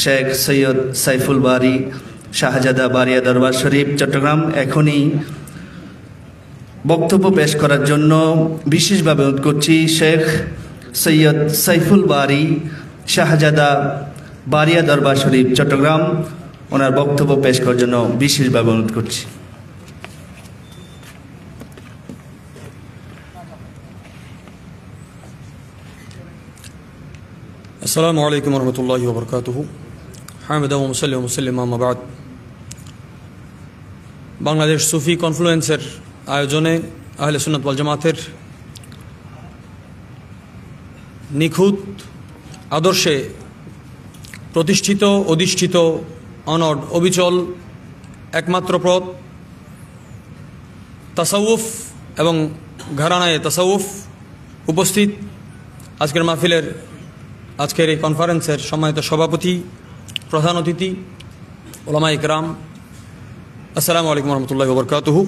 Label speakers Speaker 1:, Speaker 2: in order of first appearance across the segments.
Speaker 1: শেখ সৈয়দ সাইফুল বারী শাহজাদা বারিয়া দরবার শরীফ চট্টগ্রাম এখনই বক্তব্য পেশ করার জন্য বিশেষভাবে অনুরোধ করছি শেখ সৈয়দ সাইফুল বারী শাহজাদা বারিয়া দরবার শরীফ চট্টগ্রাম ওনার বক্তব্য পেশ করার জন্য বিশেষভাবে অনুরোধ করছি।
Speaker 2: আসসালামু আলাইকুম ওয়া রাহমাতুল্লাহি ওয়া বারাকাতুহু। হামিদা ওয়া মুসাল্লি ওয়া মুসাল্লিম আম্মা বা'দ। বাংলাদেশ সুফি কনফ্লুয়েন্সের আয়োজনে আহলে সুন্নাত ওয়াল জামাতের নিখুঁত আদর্শে প্রতিষ্ঠিত অধিষ্ঠিত অনড় অবিচল একমাত্র পথ তাসাউফ এবং ঘরানায়ে তাসাউফ উপস্থিত আজকের মাহফিলের আজকের এই কনফারেন্সের সম্মানিত সভাপতি প্রধান অতিথি উলামায়ে কেরাম, আসসালামু আলাইকুম ওয়া রাহমাতুল্লাহি ওয়া বারাকাতুহু।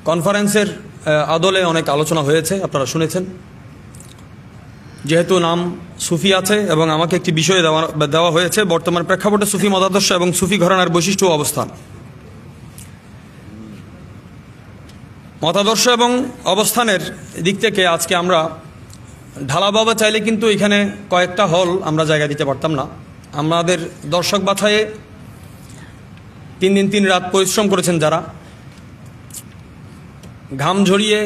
Speaker 2: কনফারেন্সের আদলে অনেক আলোচনা হয়েছে, আপনারা শুনেছেন। যেহেতু নাম সুফি আছে এবং আমাকে একটি বিষয় দেওয়া হয়েছে বর্তমান প্রেক্ষাপটে সুফি মতাদর্শ এবং সুফি ঘরানার বৈশিষ্ট্য ও অবস্থান। মতাদর্শ এবং অবস্থানের দিক থেকে আজকে আমরা ঢালাভাবে চাইলে কিন্তু এখানে কয়েকটা হল আমরা জায়গা দিতে পারতাম না। আমাদের দর্শক বাছাইয়ে 3 দিন 3 রাত পরিশ্রম করেছেন যারা, ঘাম ঝরিয়ে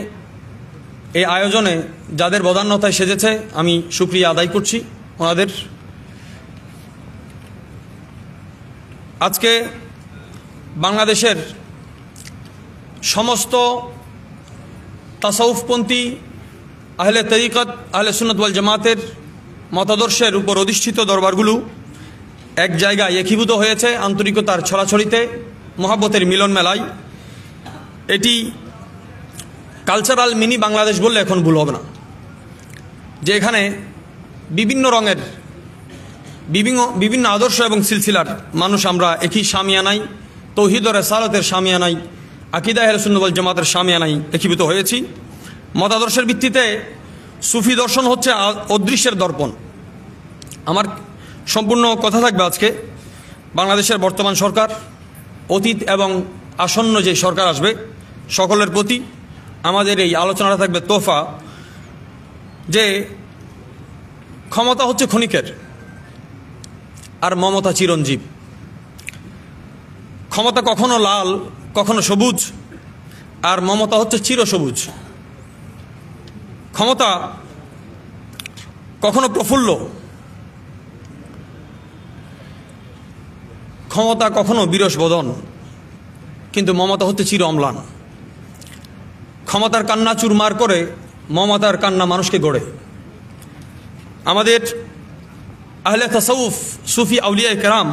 Speaker 2: এই আয়োজনে যাদের বদান্যতায় সেজেছে আমি শুকরিয়া আদায় করছি ওনাদের। আজকে বাংলাদেশের সমস্ত তাসাউফপন্থী আহলে তরিকত আহলে সুন্নাত ওয়াল জামাতের মতাদর্শের উপর অধিষ্ঠিত দরবারগুলো এক জায়গায় একীভূত হয়েছে আন্তরিকতার ছড়াছড়িতে, মহাব্বতের মিলন মেলায়। এটি কালচারাল মিনি বাংলাদেশ বললে এখন ভুল হবে না, যে এখানে বিভিন্ন রঙের বিভিন্ন আদর্শ এবং সিলসিলার মানুষ আমরা একই সামিয়ানাই, তৌহিদ ও রিসালাতের সামিয়ানাই, আকীদা আহলে সুন্নাত ওয়াল জামাতের সামিয়ানাই একীভূত হয়েছি। মতাদর্শের ভিত্তিতে সুফি দর্শন হচ্ছে অদৃশ্যের দর্পণ। আমার সম্পূর্ণ কথা থাকবে আজকে বাংলাদেশের বর্তমান সরকার, অতীত এবং আসন্ন যে সরকার আসবে সকলের প্রতি আমাদের এই আলোচনাটা থাকবে তোহফা, যে ক্ষমতা হচ্ছে ক্ষণিকের আর মমতা চিরঞ্জীব। ক্ষমতা কখনো লাল কখনো সবুজ, আর মমতা হচ্ছে চিরসবুজ। ক্ষমতা কখনো প্রফুল্ল, ক্ষমতা কখনো বিরস বদন, কিন্তু মমতা হচ্ছে চির অম্লান। ক্ষমতার কান্না চুরমার করে মমতার কান্না মানুষকে গড়ে। আমাদের আহলে তাসাউফ সুফি আউলিয়া কেরাম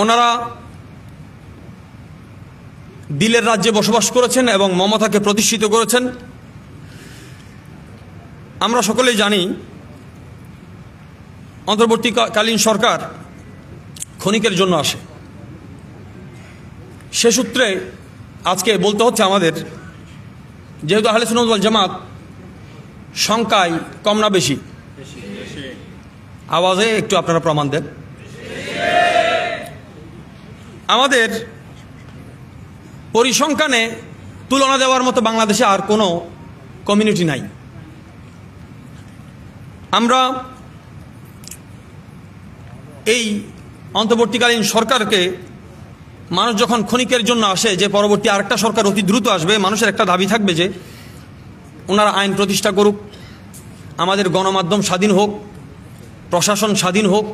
Speaker 2: ওনারা দিলের রাজ্যে বসবাস করেছেন এবং মমতাকে প্রতিষ্ঠিত করেছেন। আমরা সকলেই জানি অন্তর্বর্তীকালীন সরকার ক্ষণিকের জন্য আসে। সে সূত্রে আজকে বলতে হচ্ছে আমাদের, যেহেতু আহলে সুন্নাত ওয়াল জামাত সংখ্যায় কম না বেশি, আওয়াজে একটু আপনারা প্রমাণ দেন। আমাদের পরিসংখ্যানে তুলনা দেওয়ার মতো বাংলাদেশে আর কোনো কমিউনিটি নাই। আমরা এই অন্তর্বর্তীকালীন সরকারকে মানুষ যখন ক্ষণিকের জন্য আসে, যে পরবর্তী আরেকটা সরকার অতি দ্রুত আসবে, মানুষের একটা দাবি থাকবে যে ওনারা আইন প্রতিষ্ঠা করুক, আমাদের গণমাধ্যম স্বাধীন হোক, প্রশাসন স্বাধীন হোক,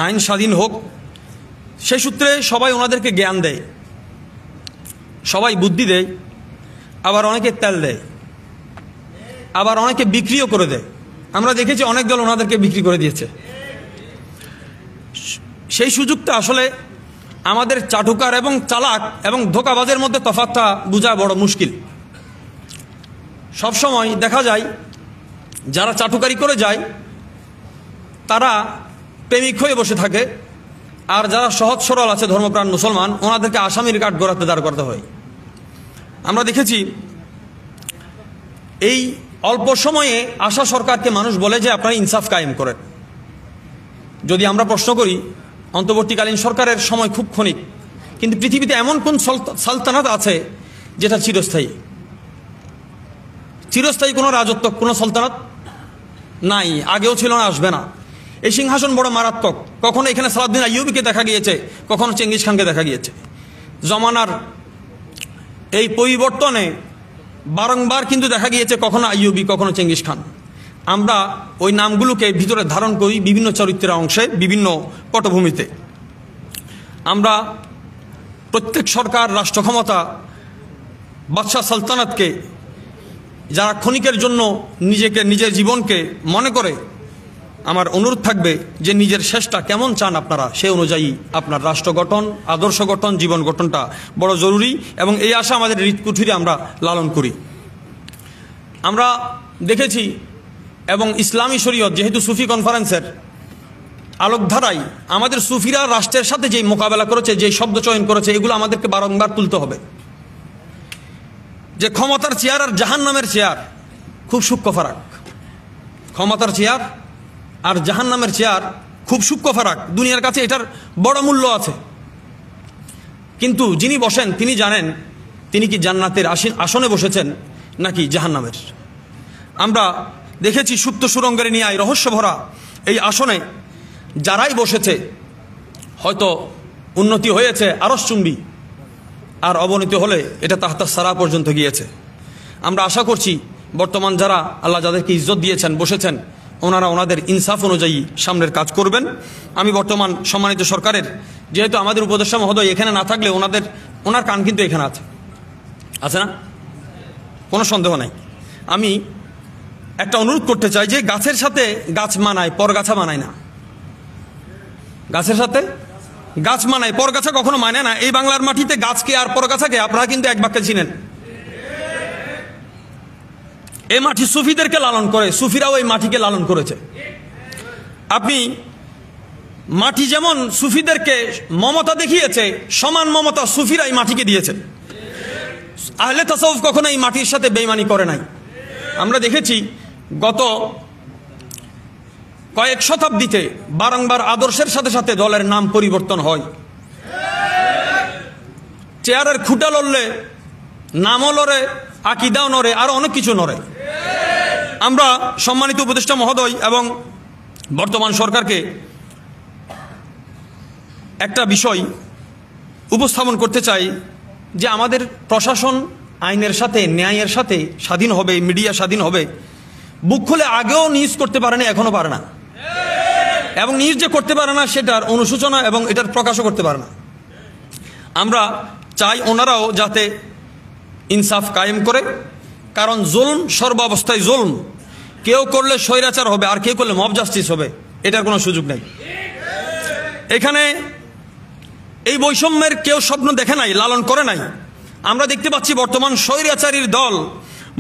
Speaker 2: আইন স্বাধীন হোক। সেই সূত্রে সবাই ওনাদেরকে জ্ঞান দেয়, সবাই বুদ্ধি দেয়, আবার অনেকে তেল দেয়, আবার অনেকে বিক্রিও করে দেয়। আমরা দেখেছি অনেক দল ওনাদেরকে বিক্রি করে দিয়েছে। সেই সুযোগটা আসলে আমাদের চাটুকার এবং চালাক এবং ধোঁকাবাজের মধ্যে তফাৎটা বোঝা বড় মুশকিল। সবসময় দেখা যায় যারা চাটুকারি করে যায় তারা প্রেমিক হয়ে বসে থাকে, আর যারা সহজ সরল আছে ধর্মপ্রাণ মুসলমান ওনাদেরকে আসামির কাঠ গড়াতে দাঁড় করতে হয়। আমরা দেখেছি এই অল্প সময়ে আসা সরকারকে মানুষ বলে যে আপনারা ইনসাফ কায়েম করেন, যদি আমরা প্রশ্ন করি, অন্তর্বর্তীকালীন সরকারের সময় খুব ক্ষণিক, কিন্তু পৃথিবীতে এমন কোন সালতানাত আছে যেটা চিরস্থায়ী? চিরস্থায়ী কোনো রাজত্ব, কোনো সালতানাত নাই, আগেও ছিল না, আসবে না। এই সিংহাসন বড় মারাত্মক। কখনো এখানে সালাউদ্দিন আইয়ুবীকে দেখা গিয়েছে, কখনো চেঙ্গিস খানকে দেখা গিয়েছে। জমানার এই পরিবর্তনে বারংবার কিন্তু দেখা গিয়েছে কখনো আইয়ুবী, কখনো চেঙ্গিস খান। আমরা ওই নামগুলোকে ভিতরে ধারণ করি বিভিন্ন চরিত্রের অংশে, বিভিন্ন পটভূমিতে। আমরা প্রত্যেক সরকার, রাষ্ট্র ক্ষমতা, বাদশাহ সালতানাতকে যারা ক্ষণিকের জন্য নিজের জীবনকে মনে করে, আমার অনুরোধ থাকবে যে নিজের শেষটা কেমন চান আপনারা, সেই অনুযায়ী আপনার রাষ্ট্র গঠন, আদর্শ গঠন, জীবন গঠনটা বড় জরুরি, এবং এই আশা আমাদের হৃৎকুঠিরে আমরা লালন করি। আমরা দেখেছি, এবং ইসলামী শরীয়ত যেহেতু সুফি কনফারেন্সের আলোকধারায় আমাদের সুফিরা রাষ্ট্রের সাথে যেই মোকাবেলা করেছে, যেই শব্দ চয়ন করেছে, এগুলো আমাদেরকে বারংবার তুলতে হবে। যে ক্ষমতার চেয়ার আর জাহান্নামের চেয়ার খুব সূক্ষ্ম ফারাক। ক্ষমতার চেয়ার আর জাহান্নামের চেয়ার খুব সূক্ষ্ম ফারাক। দুনিয়ার কাছে এটার বড় মূল্য আছে, কিন্তু যিনি বসেন তিনি জানেন তিনি কি জান্নাতের আসনে বসেছেন নাকি জাহান্নামের। আমরা দেখেছি সুপ্ত সুরঙ্গের ন্যায় রহস্য ভরা এই আসনে যারাই বসেছে, হয়তো উন্নতি হয়েছে আরশচুম্বী, আর অবনতি হলে এটা তাহতাস সারা পর্যন্ত গিয়েছে। আমরা আশা করছি বর্তমান যারা আল্লাহ যাদেরকে ইজ্জত দিয়েছেন, বসেছেন, ওনারা ওনাদের ইনসাফ অনুযায়ী সামনের কাজ করবেন। আমি বর্তমান সম্মানিত সরকারের, যেহেতু আমাদের উপদেষ্টা মহোদয় এখানে না থাকলে ওনার কান কিন্তু এখানে আছে না, কোনো সন্দেহ নাই। আমি একটা অনুরোধ করতে চাই যে গাছের সাথে গাছ মানায়, পরগাছা মানায় না। গাছের সাথে গাছ মানায়, পরগাছা কখনো মানে না। এই বাংলার মাটিতে গাছকে আর পরগাছাকে আপনারা কিন্তু এক বাক্যে চিনেন। এই মাটি সুফিদেরকে লালন করে, সুফিরাও এই মাটিকে লালন করেছে। আপনি মাটি যেমন সুফিদেরকে মমতা দেখিয়েছে, সমান মমতা সুফিরা এই মাটিকে দিয়েছে। আহলে তাসাউফ কখনো এই মাটির সাথে বেঈমানি করে নাই। আমরা দেখেছি গত কয়েক শতাব্দীতে বারংবার আদর্শের সাথে সাথে দলের নাম পরিবর্তন হয়। চেয়ারের খুঁটা লড়লে নামও লড়ে, আকিদাও নড়ে, আরো অনেক কিছু নড়ে। আমরা সম্মানিত উপদেষ্টা মহোদয় এবং বর্তমান সরকারকে একটা বিষয় উপস্থাপন করতে চাই যে আমাদের প্রশাসন আইনের সাথে, ন্যায়ের সাথে স্বাধীন হবে, মিডিয়া স্বাধীন হবে। বুক খুলে আগেও নিউজ করতে পারে না, এখনো পারে না, এবং নিউজ যে করতে পারে না সেটার অনুসূচনা এবং এটার প্রকাশও করতে পারে না। আমরা চাই ওনারাও যাতে ইনসাফ কায়েম করে, কারণ জুলম সর্বাবস্থায় জুলম। কেউ করলে স্বৈরাচার হবে, আর কেউ করলে মব জাস্টিস হবে, এটার কোনো সুযোগ নেই। এখানে এই বৈষম্যের কেউ স্বপ্ন দেখে নাই, লালন করে নাই। আমরা দেখতে পাচ্ছি বর্তমান স্বৈরাচারীর দল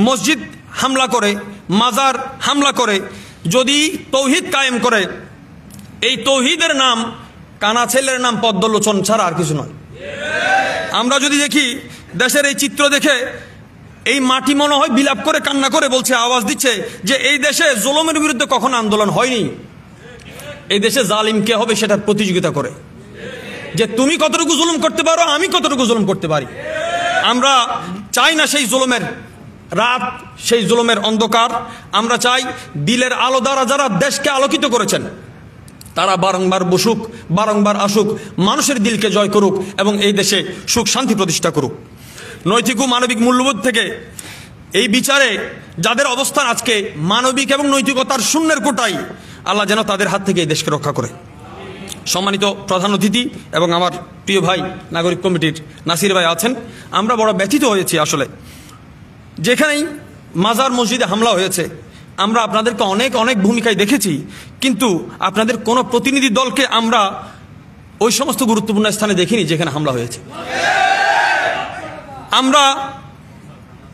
Speaker 2: মসজিদ হামলা করে, মাজার হামলা করে, যদি তৌহিদ কায়েম করে, এই তৌহিদের নাম কানা ছেলের নাম পদ্মলোচন ছাড়া আর কিছু নয়। আমরা যদি দেখি দেশের এই চিত্র দেখে এই মাটি মনে হয় বিলাপ করে, কান্না করে বলছে, আওয়াজ দিচ্ছে যে এই দেশে জুলুমের বিরুদ্ধে কখনো আন্দোলন হয়নি। এই দেশে জালিম কে হবে সেটার প্রতিযোগিতা করে, যে তুমি কতটুকু জুলুম করতে পারো, আমি কতটুকু জুলুম করতে পারি। আমরা চাই না সেই জুলুমের রাত, সেই জুলুমের অন্ধকার। আমরা চাই দিলের আলো দ্বারা যারা দেশকে আলোকিত করেছেন তারা বারংবার বসুক, বারংবার আসুক, মানুষের দিলকে জয় করুক এবং এই দেশে সুখ শান্তি প্রতিষ্ঠা করুক। নৈতিক ও মানবিক মূল্যবোধ থেকে এই বিচারে যাদের অবস্থান আজকে মানবিক এবং নৈতিকতার শূন্যের কোটায়, আল্লাহ যেন তাদের হাত থেকে এই দেশকে রক্ষা করে। সম্মানিত প্রধান অতিথি এবং আমার প্রিয় ভাই নাগরিক কমিটির নাসির ভাই আছেন, আমরা বড় ব্যথিত হয়েছি। আসলে যেখানেই মাজার মসজিদে হামলা হয়েছে, আমরা আপনাদেরকে অনেক অনেক ভূমিকায় দেখেছি, কিন্তু আপনাদের কোনো প্রতিনিধি দলকে আমরা ওই সমস্ত গুরুত্বপূর্ণ স্থানে দেখিনি যেখানে হামলা হয়েছে। আমরা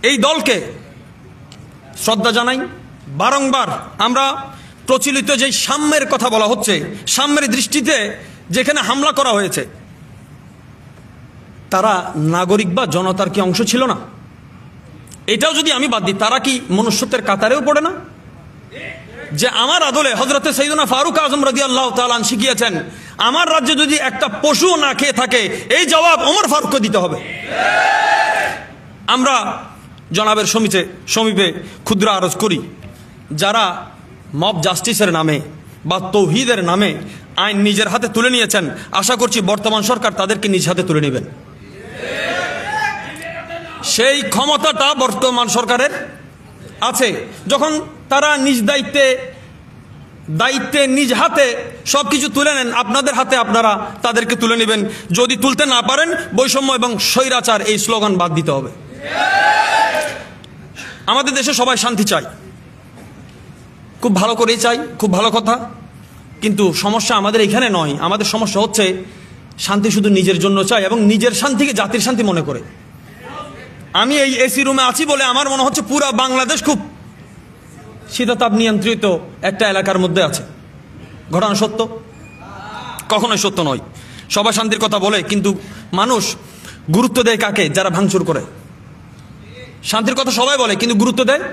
Speaker 2: এই দলকে শ্রদ্ধা জানাই। বারংবার আমরা প্রচলিত যে সাম্যের কথা বলা হচ্ছে, সাম্যের দৃষ্টিতে যেখানে হামলা করা হয়েছে, তারা নাগরিক বা জনতার কি অংশ ছিল না? এটাও যদি আমি বাদ দিই, তারা কি মনুষ্যত্বের কাতারেও পড়ে না? যে আমার আদলে হযরতে সাইয়্যিদুনা ফারুক আযম রাদিয়াল্লাহু তাআলা আনহু শিখিয়েছেন, আমার রাজ্যে যদি একটা পশু না খেয়ে থাকে এই জবাব ওমর ফারুককে দিতে হবে। আমরা জনাবের সমীপে ক্ষুদ্র আরজ করি, যারা মব জাস্টিসের নামে বা তৌহিদের নামে আইন নিজের হাতে তুলে নিয়েছেন, আশা করছি বর্তমান সরকার তাদেরকে নিজ হাতে তুলে নেবেন। সেই ক্ষমতাটা বর্তমান সরকারের আছে। যখন তারা নিজ দায়িত্বে নিজ হাতে সবকিছু তুলে নেন, আপনাদের হাতে আপনারা তাদেরকে তুলে নেবেন। যদি তুলতে না পারেন, বৈষম্য এবং স্বৈরাচার এই স্লোগান বাদ দিতে হবে। আমাদের দেশে সবাই শান্তি চাই, খুব ভালো করেই চাই, খুব ভালো কথা। কিন্তু সমস্যা আমাদের এখানে নয়, আমাদের সমস্যা হচ্ছে শান্তি শুধু নিজের জন্য চাই এবং নিজের শান্তিকে জাতির শান্তি মনে করে। আমি এই এসি রুমে আছি বলে আমার মনে হচ্ছে পুরো বাংলাদেশ খুব শীততাপ নিয়ন্ত্রিত একটা এলাকার মধ্যে আছে। ঘটনা সত্য? কখনোই সত্য নয়। সবাই শান্তির কথা বলে, কিন্তু মানুষ গুরুত্ব দেয় কাকে? যারা ভাঙচুর করে। শান্তির কথা সবাই বলে, কিন্তু গুরুত্ব দেয়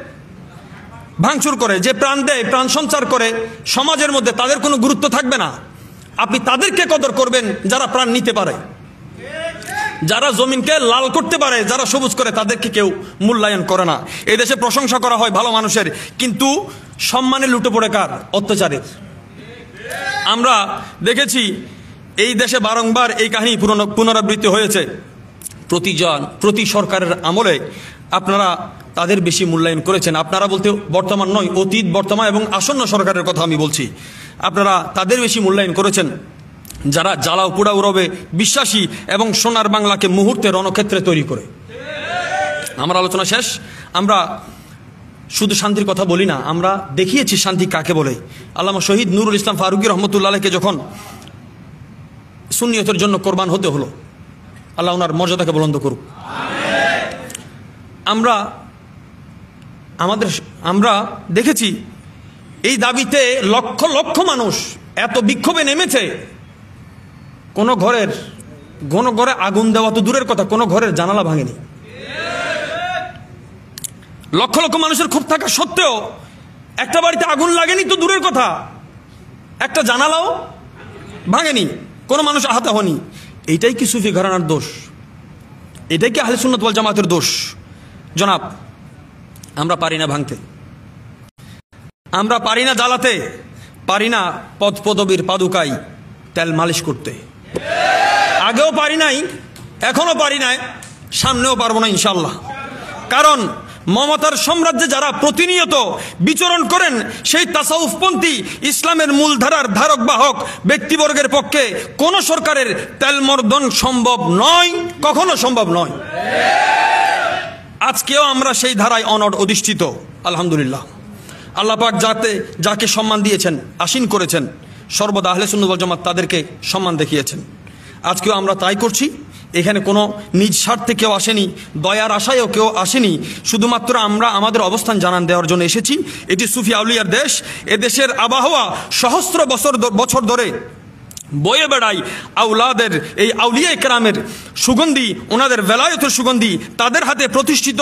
Speaker 2: ভাঙচুর করে। যে প্রাণ দেয়, প্রাণ সঞ্চার করে সমাজের মধ্যে, তাদের কোনো গুরুত্ব থাকবে না। আপনি তাদেরকে কদর করবেন যারা প্রাণ নিতে পারে, যারা জমিনকে লাল করতে পারে, যারা সবুজ করে, তাদেরকে কেউ মূল্যায়ন করে না। এই দেশে প্রশংসা করা হয় ভালো মানুষের, কিন্তু সম্মানে লুটে পড়ে কার? অত্যাচারের। আমরা দেখেছি এই দেশে বারংবার এই কাহিনী পুনরাবৃত্তি হয়েছে। প্রতি সরকারের আমলে আপনারা তাদের বেশি মূল্যায়ন করেছেন। আপনারা বলতে বর্তমান নয়, অতীত, বর্তমান এবং আসন্ন সরকারের কথা আমি বলছি। আপনারা তাদের বেশি মূল্যায়ন করেছেন যারা জ্বালাও পোড়াও রবে বিশ্বাসী এবং সোনার বাংলাকে মুহূর্তে রণক্ষেত্রে তৈরি করে। আমার আলোচনা শেষ। আমরা শুধু শান্তির কথা বলি না, আমরা দেখিয়েছি শান্তি কাকে বলে। আল্লামা শহীদ নুরুল ইসলাম ফারুকী রহমতুল্লাহ আলাইহিকে যখন সুন্নিয়তের জন্য কোরবান হতে হলো, আল্লাহ ওনার মর্যাদাকে বুলন্দ করুক। আমরা দেখেছি এই দাবিতে লক্ষ লক্ষ মানুষ এত বিক্ষোভে নেমেছে, কোনো ঘরে আগুন দেওয়া তো দূরের কথা, কোনো ঘরের জানালা ভাঙেনি। লক্ষ লক্ষ মানুষের ক্ষোভ থাকা সত্ত্বেও একটা বাড়িতে আগুন লাগেনি তো দূরের কথা, একটা জানালাও ভাঙেনি, কোনো মানুষ আহত হয়নি। এইটাই কি সুফি ঘরানার দোষ? এটাই কি আহলে সুন্নাত ওয়াল জামাতের দোষ? জনাব, আমরা পারি না ভাঙতে, আমরা পারি না জ্বালাতে, পারি না পদ পদবীর পাদুকায় তেল মালিশ করতে। আগেও পারি নাই, এখনো পারি নাই, সামনেও পারবো না ইনশাল্লাহ। কারণ মমতার সাম্রাজ্যে যারা প্রতিনিয়ত বিচরণ করেন, সেই তাসাউফপন্থী ইসলামের মূলধারার ধারক বাহক ব্যক্তিবর্গের পক্ষে কোন সরকারের তেলমর্দন সম্ভব নয়, কখনো সম্ভব নয়। আজকেও আমরা সেই ধারায় অনড় অধিষ্ঠিত। আলহামদুলিল্লাহ, আল্লাহ পাক যাকে সম্মান দিয়েছেন, আসীন করেছেন, সর্বদা আহলে সুন্নাত ওয়াল জামাত তাদেরকে সম্মান দেখিয়েছেন। আজকেও আমরা তাই করছি। এখানে কোনো নিজ স্বার্থে কেউ আসেনি, দয়ার আশায়ও কেউ আসেনি। শুধুমাত্র আমরা আমাদের অবস্থান জানান দেওয়ার জন্য এসেছি। এটি সুফি আউলিয়ার দেশ। এদেশের আবহাওয়া সহস্র বছর ধরে বয়ে বেড়াই আউলাদের, এই আউলিয়া কেরামের সুগন্ধি, ওনাদের বেলায়েতের সুগন্ধি। তাদের হাতে প্রতিষ্ঠিত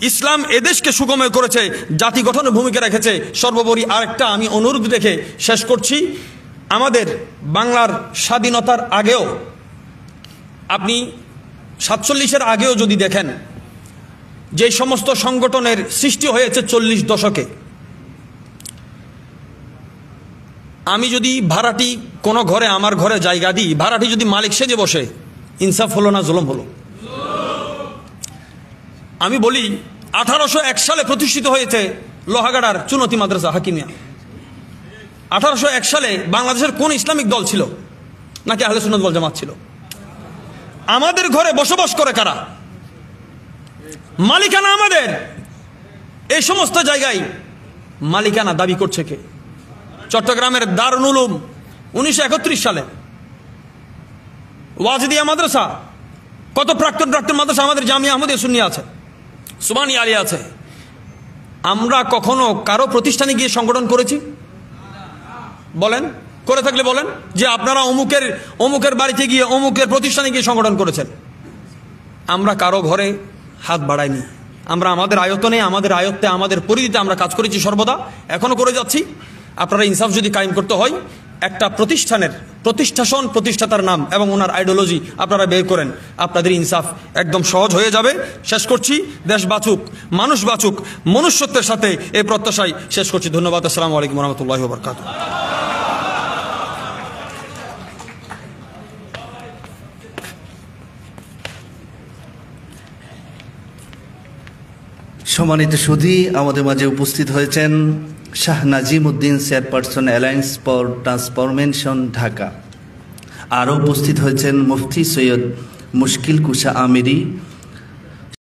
Speaker 2: ইসলাম এদেশকে সুগময় করেছে, জাতি গঠনের ভূমিকা রেখেছে। সর্বোপরি আরেকটা আমি অনুরোধ রেখে শেষ করছি, আমাদের বাংলার স্বাধীনতার আগেও, আপনি 47-এর আগেও যদি দেখেন, যে সমস্ত সংগঠনের সৃষ্টি হয়েছে 40 দশকে, আমি যদি ভাড়াটি কোনো ঘরে, আমার ঘরে জায়গা দিই, ভাড়াটি যদি মালিক সেজে বসে, ইনসাফ হলো না জুলুম হলো? আমি বলি 1801 সালে প্রতিষ্ঠিত হয়েছে লোহাগাড়ার চুনতি মাদ্রাসা হাকিমিয়া। 1801 সালে বাংলাদেশের কোন ইসলামিক দল ছিল? নাকি আহলে সুন্নাত ওয়াল জামাত ছিল? আমাদের ঘরে বসবাস করে কারা? মালিকানা আমাদের। এই সমস্ত জায়গায় মালিকানা দাবি করছে কে? চট্টগ্রামের দারুল উলুম 1931 সালে ওয়াজিদিয়া মাদ্রাসা, কত প্রাক্তন মাদ্রাসা আমাদের জামিয়া আহমদিয়া সুন্নিয়া আছে, সুবহানি আলিয়া আছে। আমরা কখনো কারো প্রতিষ্ঠানে গিয়ে সংগঠন করেছি? বলেন, করে থাকলে বলেন যে আপনারা অমুকের বাড়িতে গিয়ে, অমুকের প্রতিষ্ঠানে গিয়ে সংগঠন করেছেন। আমরা কারো ঘরে হাত বাড়াইনি। আমরা আমাদের আয়তনে, আমাদের আয়ত্তে, আমাদের পরিধিতে আমরা কাজ করেছি সর্বদা, এখনো করে যাচ্ছি। আপনারা ইনসাফ যদি কায়েম করতে হয়, একটা প্রতিষ্ঠানের প্রতিষ্ঠাতার নাম এবং ওনার আইডিওলজি আপনারা বের করেন, আপনাদের ইনসাফ একদম সহজ হয়ে যাবে। শেষ করছি, দেশ বাঁচুক, মানুষ বাঁচুক, মনুষ্যত্বের সাথে এই প্রত্যাশায় শেষ করছি। ধন্যবাদ। আসসালামু আলাইকুম ওয়া রাহমাতুল্লাহি ওয়া বারাকাতুহু।
Speaker 1: সম্মানিত সুধী, আমাদের মাঝে উপস্থিত হয়েছেন Shah Nazim Uddin, chairperson alliance for transformation Dhaka. আরও উপস্থিত হয়েছেন মুফতি সৈয়দ মুশকিল কুশা আমিরি,